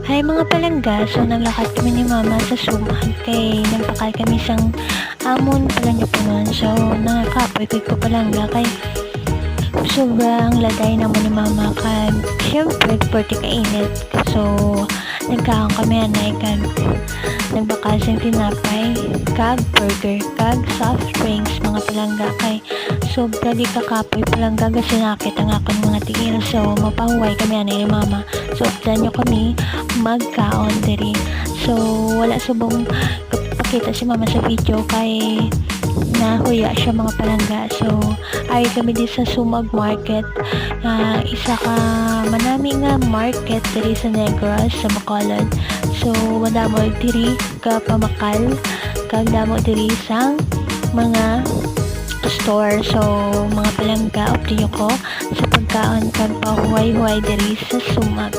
Hay mga palangga, so naglakad kami ni mama sa sumag kay nagpakal kami sang amon pala niya po nun. So nakakapoy ko palangga kay sobrang laday naman ni mama kag syempre perti kainit. So nagkaon kami anay kag nagbakal sang tinapay kag burger kag soft drinks mga palangga kay sobra di kakapoy palangga kasi nakit ang akong mga tigil. So mapahuway kami anay ni mama. So updan nyo kami magkaon diri. So wala subong pakita si mama sa video kay nahuya siya mga palangga. So ay kami di sa Sumag Market, isa ka manami nga market diri sa Negros sa Bacolod. So madamo diri ka pamakal kag damo diri sang mga store. So mga palangga update ko sa pagkaon kag pahuway-huway diri sa Sumag.